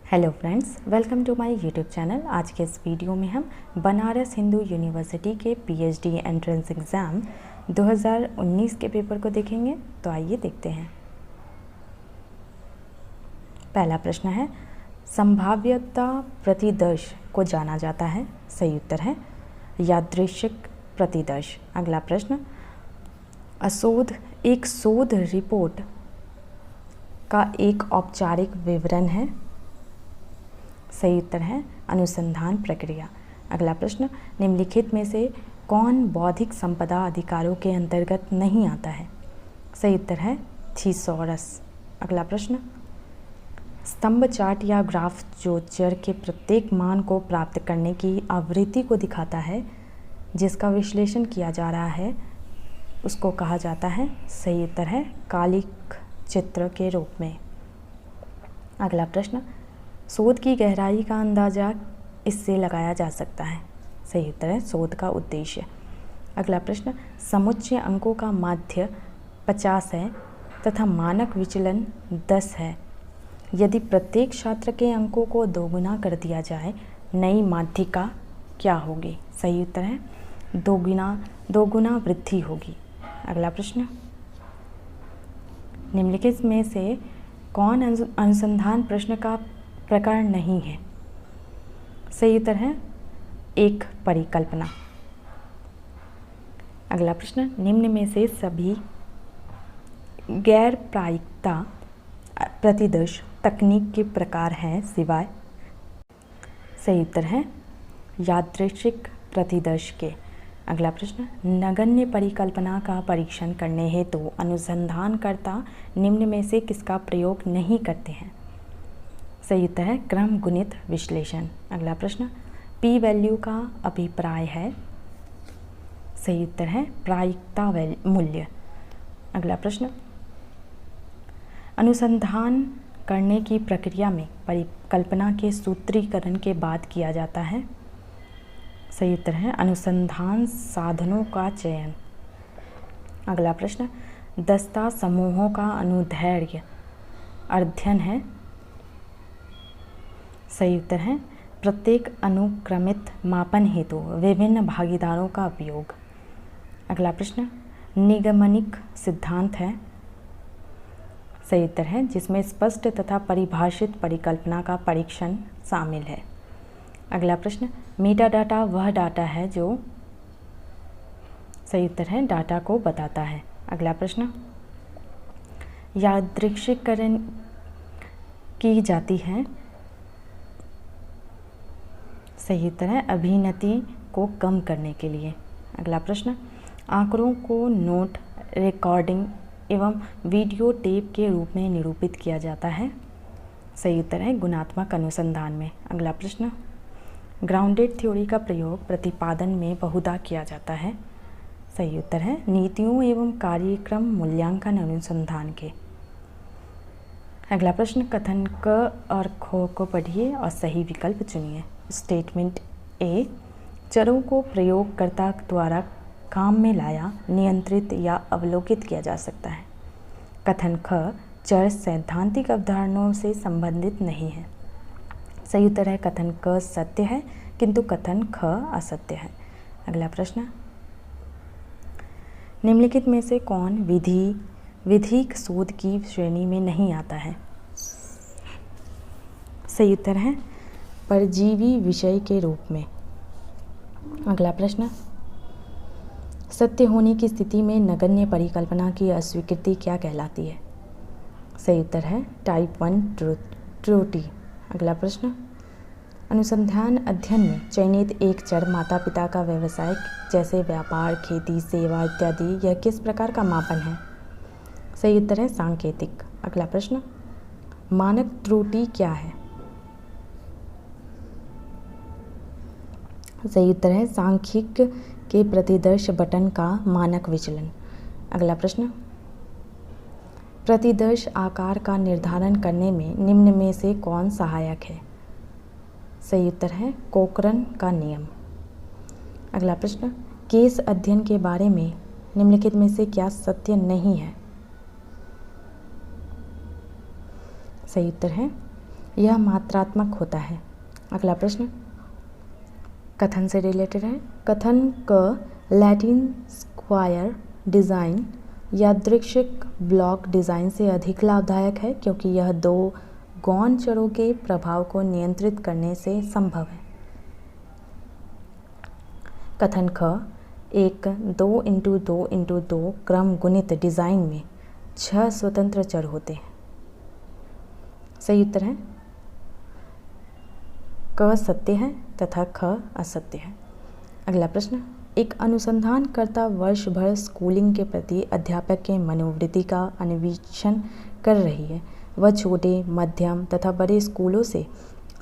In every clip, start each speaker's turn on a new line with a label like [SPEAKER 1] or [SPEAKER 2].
[SPEAKER 1] Hello friends, welcome to my YouTube channel. आज के इस वीडियो में हम बनारस हिंदू यूनिवर्सिटी के पीएचडी एंट्रेंस एग्ज़ाम 2019 के पेपर को देखेंगे। तो आइए देखते हैं। पहला प्रश्न है, संभाव्यता प्रतिदर्श को जाना जाता है। सही उत्तर है यादृच्छिक प्रतिदर्श। अगला प्रश्न, एक शोध रिपोर्ट का एक औपचारिक विवरण है। सही उत्तर है अनुसंधान प्रक्रिया। अगला प्रश्न, निम्नलिखित में से कौन बौद्धिक संपदा अधिकारों के अंतर्गत नहीं आता है। सही उत्तर है थीसॉरस। अगला प्रश्न, स्तंभ चार्ट या ग्राफ जो चर के प्रत्येक मान को प्राप्त करने की आवृत्ति को दिखाता है, जिसका विश्लेषण किया जा रहा है, उसको कहा जाता है। सही उत्तर है कालिक चित्र के रूप में। अगला प्रश्न, शोध की गहराई का अंदाजा इससे लगाया जा सकता है। सही उत्तर है शोध का उद्देश्य। अगला प्रश्न, समुच्चय अंकों का माध्य 50 है तथा मानक विचलन 10 है। यदि प्रत्येक छात्र के अंकों को दोगुना कर दिया जाए, नई माध्यिका क्या होगी। सही उत्तर है दोगुना वृद्धि होगी। अगला प्रश्न, निम्नलिखित में से कौन अनुसंधान प्रश्न का प्रकार नहीं है। सही उत्तर है एक परिकल्पना। अगला प्रश्न, निम्न में से सभी गैर प्रायिकता प्रतिदर्श तकनीक के प्रकार हैं सिवाय। सही उत्तर है यादृच्छिक प्रतिदर्श के। अगला प्रश्न, नगण्य परिकल्पना का परीक्षण करने हेतु अनुसंधानकर्ता निम्न में से किसका प्रयोग नहीं करते हैं। सही उत्तर है क्रम गुणित विश्लेषण। अगला प्रश्न, पी वैल्यू का अभिप्राय है। सही उत्तर है प्रायिकता मूल्य। अगला प्रश्न, अनुसंधान करने की प्रक्रिया में परिकल्पना के सूत्रीकरण के बाद किया जाता है। सही उत्तर है अनुसंधान साधनों का चयन। अगला प्रश्न, दस्ता समूहों का अनुदैर्घ्य अध्ययन है। सही उत्तर है प्रत्येक अनुक्रमित मापन हेतु विभिन्न भागीदारों का उपयोग। अगला प्रश्न, निगमनिक सिद्धांत है। सही उत्तर है जिसमें स्पष्ट तथा परिभाषित परिकल्पना का परीक्षण शामिल है। अगला प्रश्न, मेटा डाटा वह डाटा है जो। सही उत्तर है डाटा को बताता है। अगला प्रश्न, यादृच्छिकरण की जाती है। सही उत्तर है अभिनति को कम करने के लिए। अगला प्रश्न, आंकड़ों को नोट, रिकॉर्डिंग एवं वीडियो टेप के रूप में निरूपित किया जाता है। सही उत्तर है गुणात्मक अनुसंधान में। अगला प्रश्न, ग्राउंडेड थ्योरी का प्रयोग प्रतिपादन में बहुधा किया जाता है। सही उत्तर है नीतियों एवं कार्यक्रम मूल्यांकन अनुसंधान के। अगला प्रश्न, कथन क और ख को पढ़िए और सही विकल्प चुनिए। स्टेटमेंट ए, चरों को प्रयोगकर्ता द्वारा काम में लाया, नियंत्रित या अवलोकित किया जा सकता है। कथन ख, चर सैद्धांतिक अवधारणाओं से संबंधित नहीं है। सही उत्तर है कथन क सत्य है किंतु कथन ख असत्य है। अगला प्रश्न, निम्नलिखित में से कौन विधिक शोध की श्रेणी में नहीं आता है। सही उत्तर है परजीवी विषय के रूप में। अगला प्रश्न, सत्य होने की स्थिति में नगण्य परिकल्पना की अस्वीकृति क्या कहलाती है। सही उत्तर है टाइप 1 त्रुटि। अगला प्रश्न, अनुसंधान अध्ययन में चयनित एक चर माता पिता का व्यवसाय जैसे व्यापार, खेती, सेवा इत्यादि यह किस प्रकार का मापन है। सही उत्तर है सांकेतिक। अगला प्रश्न, मानक त्रुटि क्या है। सही उत्तर है सांख्यिक के प्रतिदर्श बटन का मानक विचलन। अगला प्रश्न, प्रतिदर्श आकार का निर्धारण करने में निम्न में से कौन सहायक है। सही उत्तर है कोकरन का नियम। अगला प्रश्न, केस अध्ययन के बारे में निम्नलिखित में से क्या सत्य नहीं है। सही उत्तर है यह मात्रात्मक होता है। अगला प्रश्न कथन से रिलेटेड है। कथन क लैटिन स्क्वायर डिज़ाइन यादृच्छिक ब्लॉक डिज़ाइन से अधिक लाभदायक है क्योंकि यह दो गौण चरों के प्रभाव को नियंत्रित करने से संभव है। कथन ख एक 2x2x2 क्रम गुणित डिज़ाइन में 6 स्वतंत्र चर होते हैं। सही उत्तर है क सत्य है तथा ख असत्य है। अगला प्रश्न एक अनुसंधानकर्ता वर्ष भर स्कूलिंग के प्रति अध्यापक के मनोवृत्ति का अन्वेषण कर रही है। वह छोटे, मध्यम तथा बड़े स्कूलों से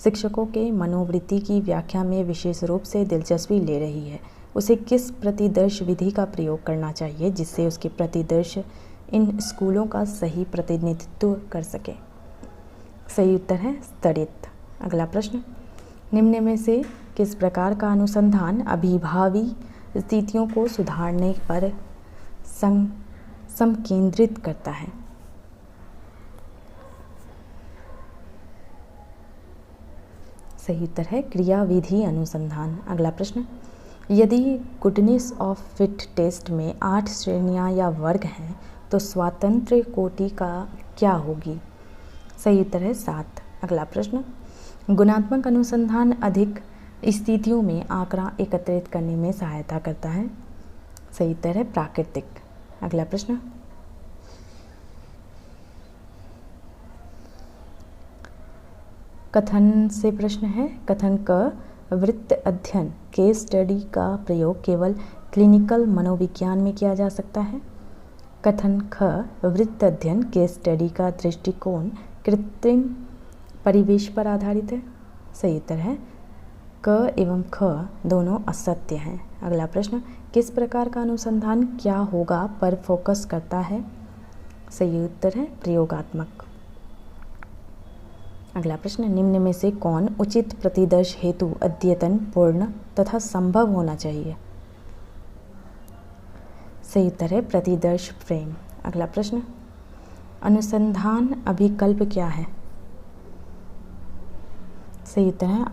[SPEAKER 1] शिक्षकों के मनोवृत्ति की व्याख्या में विशेष रूप से दिलचस्पी ले रही है। उसे किस प्रतिदर्श विधि का प्रयोग करना चाहिए जिससे उसके प्रतिदर्श इन स्कूलों का सही प्रतिनिधित्व कर सके? सही उत्तर है स्तरित। अगला प्रश्न निम्न में से किस प्रकार का अनुसंधान अभिभावी स्थितियों को सुधारने पर संकेंद्रित करता है? सही उत्तर है क्रियाविधि अनुसंधान। अगला प्रश्न यदि गुडनेस ऑफ फिट टेस्ट में 8 श्रेणियां या वर्ग हैं तो स्वातंत्र्य कोटि का क्या होगी? सही उत्तर है 7। अगला प्रश्न गुणात्मक अनुसंधान अधिक स्थितियों में आंकड़ा एकत्रित करने में सहायता करता है। सही उत्तर है प्राकृतिक। अगला प्रश्न कथन से प्रश्न है। कथन क वृत्त अध्ययन केस स्टडी का प्रयोग केवल क्लिनिकल मनोविज्ञान में किया जा सकता है। कथन ख वृत्त अध्ययन केस स्टडी का दृष्टिकोण कृत्रिम परिवेश पर आधारित है। सही उत्तर है क एवं ख दोनों असत्य हैं। अगला प्रश्न किस प्रकार का अनुसंधान क्या होगा पर फोकस करता है? सही उत्तर है प्रयोगात्मक। अगला प्रश्न निम्न में से कौन उचित प्रतिदर्श हेतु अद्यतन, पूर्ण तथा संभव होना चाहिए? सही उत्तर है प्रतिदर्श फ्रेम। अगला प्रश्न अनुसंधान अभिकल्प क्या है? सही उत्तर है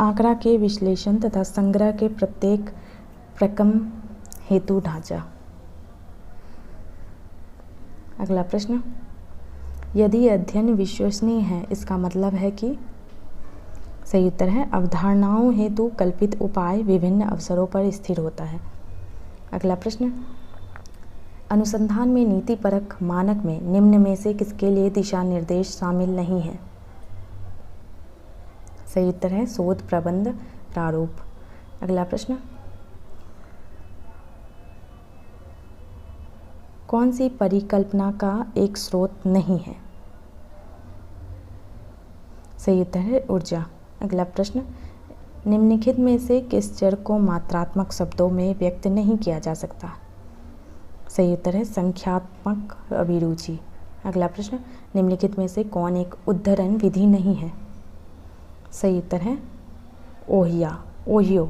[SPEAKER 1] आंकड़ा के विश्लेषण तथा संग्रह के प्रत्येक प्रक्रम हेतु ढांचा। अगला प्रश्न यदि अध्ययन विश्वसनीय है इसका मतलब है कि? सही उत्तर है अवधारणाओं हेतु कल्पित उपाय विभिन्न अवसरों पर स्थिर होता है। अगला प्रश्न अनुसंधान में नीतिपरक मानक में निम्न में से किसके लिए दिशा निर्देश शामिल नहीं है? सही उत्तर है शोध प्रबंध प्रारूप। अगला प्रश्न कौन सी परिकल्पना का एक स्रोत नहीं है? सही उत्तर है ऊर्जा। अगला प्रश्न निम्नलिखित में से किस चर को मात्रात्मक शब्दों में व्यक्त नहीं किया जा सकता? सही उत्तर है संख्यात्मक अभिरुचि। अगला प्रश्न निम्नलिखित में से कौन एक उद्धरण विधि नहीं है? सही उत्तर है ओहियो।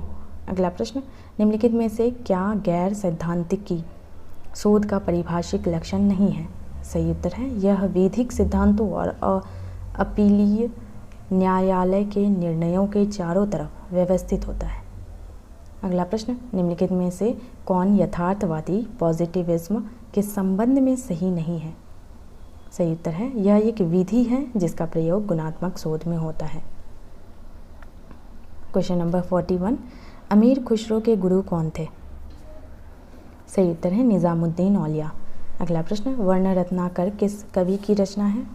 [SPEAKER 1] अगला प्रश्न निम्नलिखित में से क्या गैर सैद्धांतिकी शोध का परिभाषिक लक्षण नहीं है? सही उत्तर है यह वैधिक सिद्धांतों और अपीलीय न्यायालय के निर्णयों के चारों तरफ व्यवस्थित होता है। अगला प्रश्न निम्नलिखित में से कौन यथार्थवादी पॉजिटिविज्म के संबंध में सही नहीं है? सही उत्तर है यह एक विधि है जिसका प्रयोग गुणात्मक शोध में होता है। क्वेश्चन नंबर 41 अमीर खुसरो के गुरु कौन थे? सही उत्तर है निजामुद्दीन औलिया। अगला प्रश्न वर्ण रत्नाकर किस कवि की रचना है?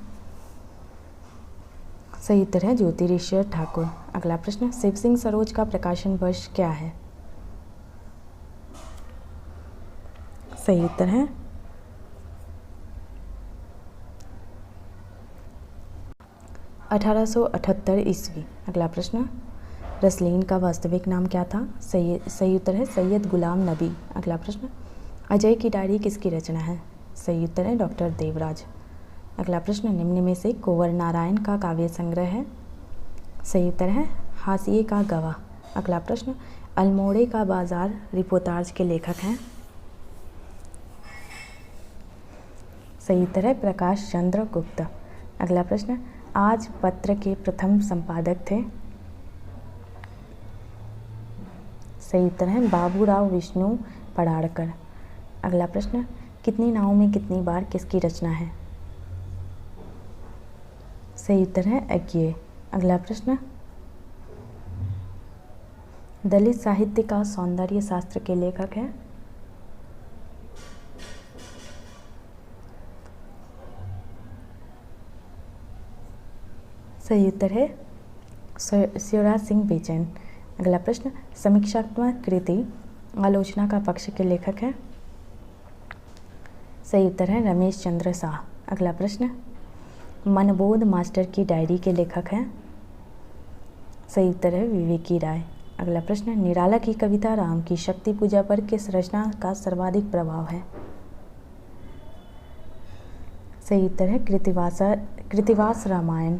[SPEAKER 1] सही उत्तर है ज्योतिरीश्वर ठाकुर। अगला प्रश्न शिव सिंह सरोज का प्रकाशन वर्ष क्या है? सही उत्तर है 1878 ईस्वी। अगला प्रश्न रसलीन का वास्तविक नाम क्या था? सही उत्तर है सैयद गुलाम नबी। अगला प्रश्न अजय की डायरी किसकी रचना है? सही उत्तर है डॉक्टर देवराज। अगला प्रश्न निम्न में से कुंवर नारायण का काव्य संग्रह है? सही उत्तर है हाशिए का गवाह। अगला प्रश्न अल्मोड़े का बाजार रिपोर्टाज के लेखक हैं? सही उत्तर है प्रकाश चंद्र गुप्ता। अगला प्रश्न आज पत्र के प्रथम संपादक थे? सही उत्तर है बाबूराव विष्णु पडाड़कर। अगला प्रश्न, कितनी नावों में कितनी बार किसकी रचना है? सही उत्तर है अज्ञेय। अगला प्रश्न, दलित साहित्य का सौंदर्य शास्त्र के लेखक हैं? सही उत्तर है शिवराज सिंह बेचैन। अगला प्रश्न, समीक्षात्मक कृति आलोचना का पक्ष के लेखक हैं? सही उत्तर है रमेश चंद्र शाह। अगला प्रश्न, मनबोध मास्टर की डायरी के लेखक हैं? सही उत्तर है विवेकी राय। अगला प्रश्न, निराला की कविता राम की शक्ति पूजा पर किस रचना का सर्वाधिक प्रभाव है? सही उत्तर है कृतिवास रामायण।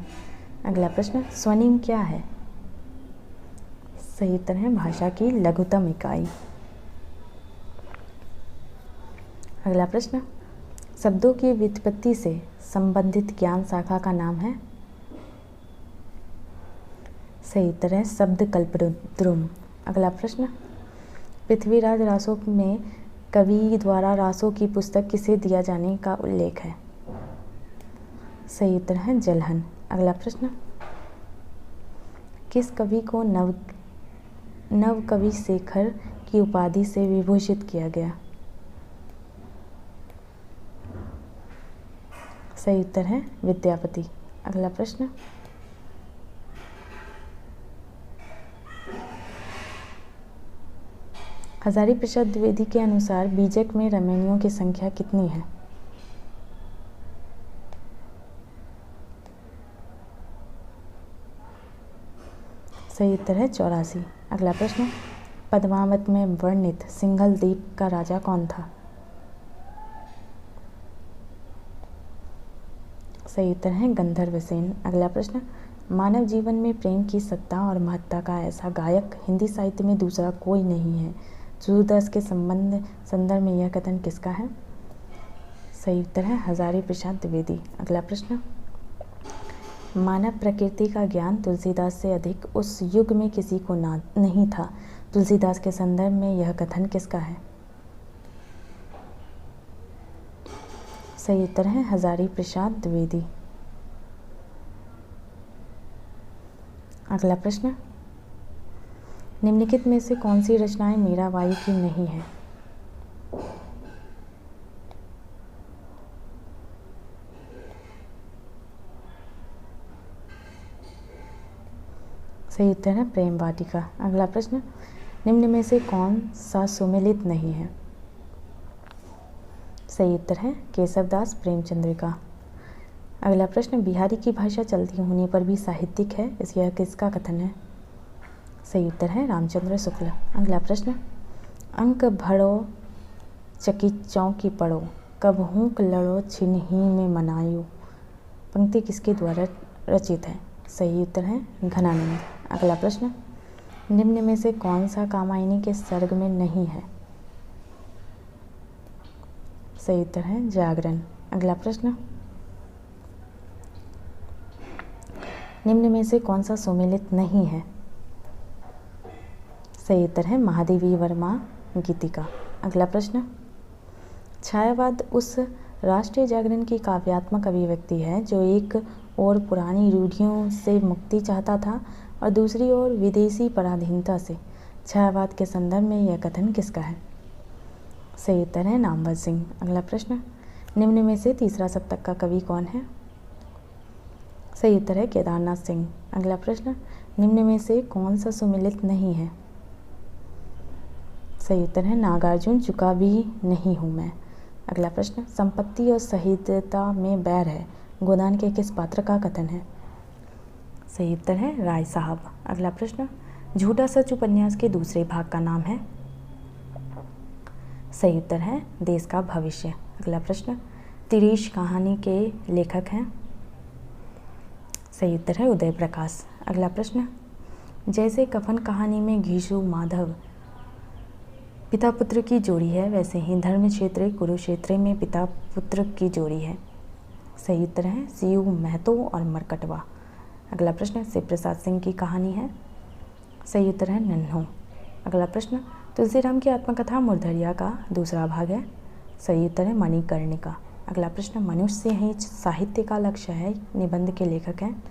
[SPEAKER 1] अगला प्रश्न, स्वनिम क्या है? सही उत्तर है भाषा की लघुतम इकाई। अगला प्रश्न, शब्दों की व्युत्पत्ति से संबंधित ज्ञान शाखा का नाम है? सही उत्तर है शब्द कल्पद्रुम। अगला प्रश्न, पृथ्वीराज रासों में कवि द्वारा रासों की पुस्तक किसे दिया जाने का उल्लेख है? सही उत्तर है जलहन। अगला प्रश्न, किस कवि को नव कवि शेखर की उपाधि से विभूषित किया गया? सही उत्तर है विद्यापति। अगला प्रश्न, हजारी प्रसाद द्विवेदी के अनुसार बीजक में रमणियों की संख्या कितनी है? सही उत्तर है 84। अगला प्रश्न, पद्मावत में वर्णित सिंघल द्वीप का राजा कौन था? सही उत्तर है गंधर्वसेन। अगला प्रश्न, मानव जीवन में प्रेम की सत्ता और महत्ता का ऐसा गायक हिंदी साहित्य में दूसरा कोई नहीं है। सूरदास के संदर्भ में यह कथन किसका है? सही उत्तर है हजारी प्रसाद द्विवेदी। अगला प्रश्न, मानव प्रकृति का ज्ञान तुलसीदास से अधिक उस युग में किसी को नहीं था। तुलसीदास के संदर्भ में यह कथन किसका है? सही उत्तर है हजारी प्रसाद द्विवेदी। अगला प्रश्न, निम्नलिखित में से कौन सी रचनाएं मीराबाई की नहीं है? सही उत्तर है प्रेम वाटिका। अगला प्रश्न, निम्न में से कौन सा सुमेलित नहीं है? सही उत्तर है केशवदास प्रेमचंद्रिका। अगला प्रश्न, बिहारी की भाषा चलती होने पर भी साहित्यिक है, यह किसका कथन है? सही उत्तर है रामचंद्र शुक्ल। अगला प्रश्न, अंक भड़ो चकी चौकी पढ़ो, कब हूँ लड़ो छिन्ही में मनायो, पंक्ति किसके द्वारा रचित है? सही उत्तर है घनानंद। अगला प्रश्न, निम्न में से कौन सा कामायनी के सर्ग में नहीं है? सही उत्तर है जागरण। अगला प्रश्न, निम्न में से कौन सा सुमेलित नहीं है? सही उत्तर है महादेवी वर्मा गीतिका। अगला प्रश्न, छायावाद उस राष्ट्रीय जागरण की काव्यात्मक अभिव्यक्ति है जो एक और पुरानी रूढ़ियों से मुक्ति चाहता था और दूसरी ओर विदेशी पराधीनता से। छायावाद के संदर्भ में यह कथन किसका है? सही उत्तर है नामवर सिंह। अगला प्रश्न, निम्न में से तीसरा सप्तक का कवि कौन है? सही उत्तर है केदारनाथ सिंह। अगला प्रश्न, निम्न में से कौन सा सुमेलित नहीं है? सही उत्तर है नागार्जुन चुका भी नहीं हूँ मैं। अगला प्रश्न, संपत्ति और शहीदता में बैर है, गोदान के किस पात्र का कथन है? सही उत्तर है राय साहब। अगला प्रश्न, झूठा सच उपन्यास के दूसरे भाग का नाम है? सही उत्तर है देश का भविष्य। अगला प्रश्न, तिरीश कहानी के लेखक हैं? सही उत्तर है उदय प्रकाश। अगला प्रश्न, जैसे कफन कहानी में घीशु माधव पिता पुत्र की जोड़ी है, वैसे ही धर्म क्षेत्र कुरुक्षेत्र में पिता पुत्र की जोड़ी है। सही उत्तर है सीयू महतो और मरकटवा। अगला प्रश्न शिव प्रसाद सिंह की कहानी है। सही उत्तर है नन्हो। अगला प्रश्न तुलसीराम की आत्मकथा मुर्धरिया का दूसरा भाग है। सही उत्तर है मणिकर्णिका। अगला प्रश्न मनुष्य ही साहित्य का लक्ष्य है निबंध के लेखक हैं।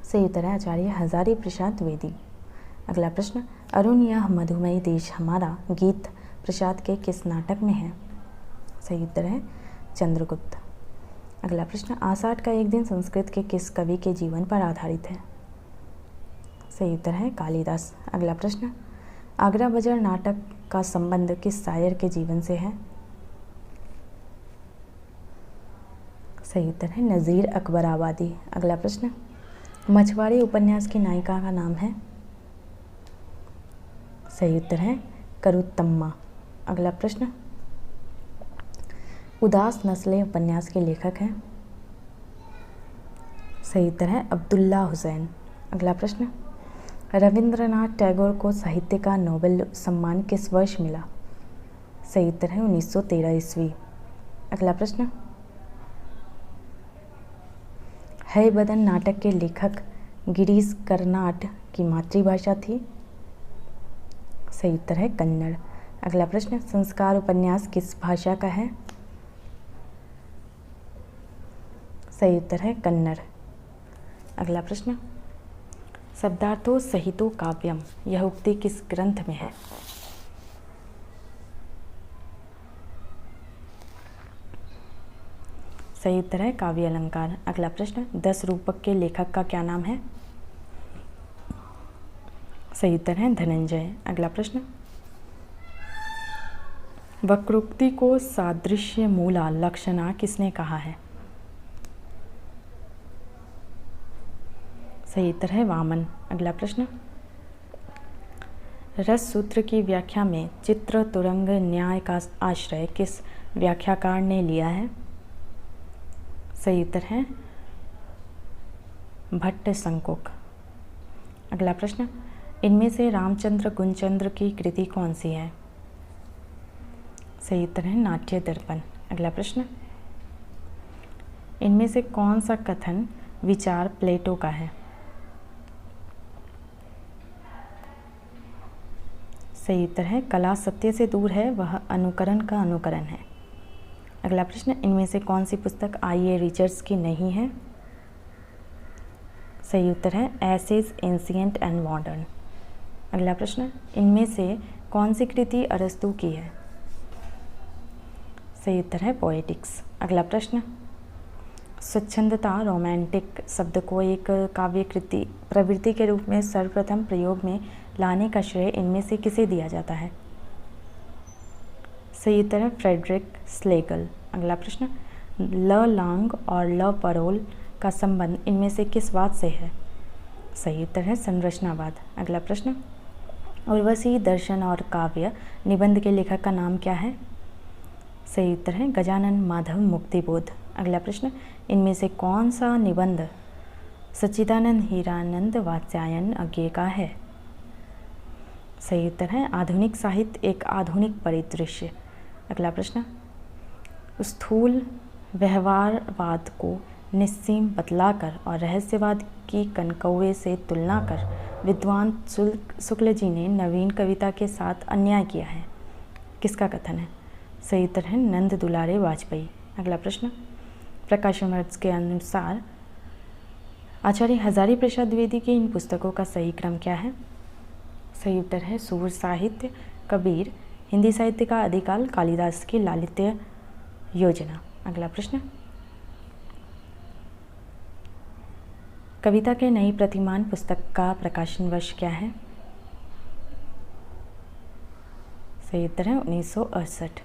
[SPEAKER 1] सही उत्तर है आचार्य हजारी प्रसाद द्विवेदी। अगला प्रश्न अरुण यह मधुमयी देश हमारा गीत प्रसाद के किस नाटक में है। सही उत्तर है चंद्रगुप्त। अगला प्रश्न आषाढ़ का एक दिन संस्कृत के किस कवि के जीवन पर आधारित है। सही उत्तर है कालिदास। अगला प्रश्न आगरा बाजार नाटक का संबंध किस शायर के जीवन से है। सही उत्तर है नज़ीर अकबराबादी। अगला प्रश्न मछुआरे उपन्यास की नायिका का नाम है। सही उत्तर है करुत्तम्मा। अगला प्रश्न उदास नस्लें उपन्यास के लेखक हैं। सही उत्तर है अब्दुल्ला हुसैन। अगला प्रश्न रविंद्रनाथ टैगोर को साहित्य का नोबेल सम्मान किस वर्ष मिला। सही उत्तर है 1913 ईस्वी। अगला प्रश्न है बदन नाटक के लेखक गिरीश कर्नाड की मातृभाषा थी। सही उत्तर है कन्नड़। अगला प्रश्न संस्कार उपन्यास किस भाषा का है। सही उत्तर है कन्नड़। अगला प्रश्न शब्दार्थो सहितो काव्यम यह उक्ति किस ग्रंथ में है। सही उत्तर है काव्य अलंकार। अगला प्रश्न 10 रूपक के लेखक का क्या नाम है। सही उत्तर है धनंजय। अगला प्रश्न वक्रोक्ति को सादृश्य मूला लक्षणा किसने कहा है। सही उत्तर है वामन। अगला प्रश्न रस सूत्र की व्याख्या में चित्र तुरंग न्याय का आश्रय किस व्याख्याकार ने लिया है। सही उत्तर है भट्ट संकोक। अगला प्रश्न इनमें से रामचंद्र गुणचंद्र की कृति कौन सी है। सही उत्तर है नाट्य दर्पण। अगला प्रश्न इनमें से कौन सा कथन विचार प्लेटो का है। सही उत्तर है कला सत्य से दूर है वह अनुकरण का अनुकरण है। अगला प्रश्न इनमें से कौन सी पुस्तक आई.ए. रिचर्ड्स की नहीं है। सही उत्तर है एसेज एंशिएंट एंड मॉडर्न। अगला प्रश्न इनमें से कौन सी कृति अरस्तु की है। सही उत्तर है पोएटिक्स। अगला प्रश्न स्वच्छंदता रोमांटिक शब्द को एक काव्य कृति प्रवृत्ति के रूप में सर्वप्रथम प्रयोग में लाने का श्रेय इनमें से किसे दिया जाता है। सही उत्तर है फ्रेडरिक स्लेगल। अगला प्रश्न ल लांग और ल परोल का संबंध इनमें से किस बात से है। सही उत्तर है संरचनावाद। अगला प्रश्न उर्वशी दर्शन और काव्य निबंध के लेखक का नाम क्या है। सही उत्तर है गजानन माधव मुक्तिबोध। अगला प्रश्न इनमें से कौन सा निबंध सच्चिदानंद हीरानंद वात्स्यायन अज्ञे का है। सही उत्तर है आधुनिक साहित्य एक आधुनिक परिदृश्य। अगला प्रश्न स्थूल व्यवहारवाद को निस्सीम बतलाकर और रहस्यवाद की कनकौए से तुलना कर विद्वान शुक्ल जी ने नवीन कविता के साथ अन्याय किया है। किसका कथन है। सही उत्तर है नंद दुलारे वाजपेयी। अगला प्रश्न प्रकाशन वर्ष के अनुसार आचार्य हजारी प्रसाद द्विवेदी की इन पुस्तकों का सही क्रम क्या है। सही उत्तर है सूर साहित्य कबीर हिंदी साहित्य का आदिकाल कालिदास की लालित्य योजना। अगला प्रश्न कविता के नई प्रतिमान पुस्तक का प्रकाशन वर्ष क्या है। सही उत्तर है 1968।